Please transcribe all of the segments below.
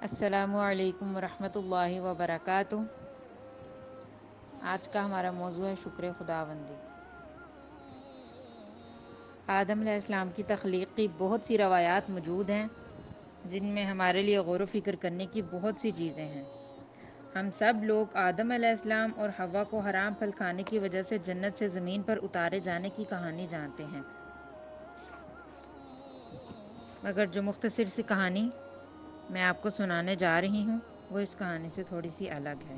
السلام علیکم ورحمۃ اللہ وبرکاتہ۔ آج کا ہمارا موضوع ہے شکر خداوندی۔ آدم علیہ السلام کی تخلیق کی بہت سی روایات موجود ہیں جن میں ہمارے لیے غور و فکر کرنے کی بہت سی چیزیں ہیں۔ ہم سب لوگ آدم علیہ السلام اور حوا کو حرام پھل کھانے کی وجہ سے جنت سے زمین پر اتارے جانے کی کہانی جانتے ہیں، مگر جو مختصر سی کہانی میں آپ کو سنانے جا رہی ہوں وہ اس کہانی سے تھوڑی سی الگ ہے۔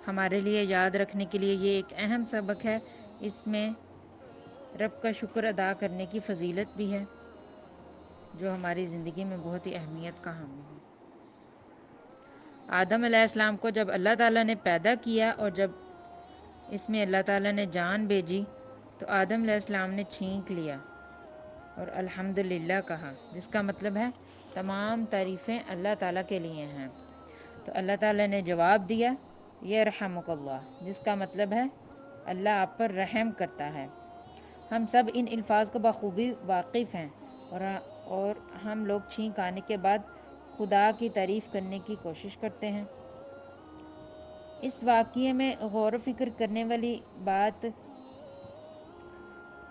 ہمارے لیے یاد رکھنے کے لیے یہ ایک اہم سبق ہے۔ اس میں رب کا شکر ادا کرنے کی فضیلت بھی ہے جو ہماری زندگی میں بہت ہی اہمیت کا حامل ہے۔ آدم علیہ السلام کو جب اللہ تعالیٰ نے پیدا کیا اور جب اس میں اللہ تعالیٰ نے جان بھیجی تو آدم علیہ السلام نے چھینک لیا اور الحمدللہ کہا، جس کا مطلب ہے تمام تعریفیں اللہ تعالیٰ کے لیے ہیں۔ تو اللہ تعالیٰ نے جواب دیا، یرحمک اللہ، جس کا مطلب ہے اللہ آپ پر رحم کرتا ہے۔ ہم سب ان الفاظ کو بخوبی واقف ہیں اور ہم لوگ چھینک آنے کے بعد خدا کی تعریف کرنے کی کوشش کرتے ہیں۔ اس واقعے میں غور و فکر کرنے والی بات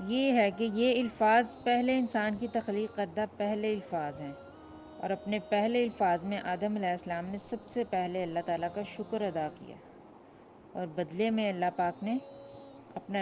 یہ ہے کہ یہ الفاظ پہلے انسان کی تخلیق کردہ پہلے الفاظ ہیں، اور اپنے پہلے الفاظ میں آدم علیہ السلام نے سب سے پہلے اللہ تعالیٰ کا شکر ادا کیا اور بدلے میں اللہ پاک نے اپنا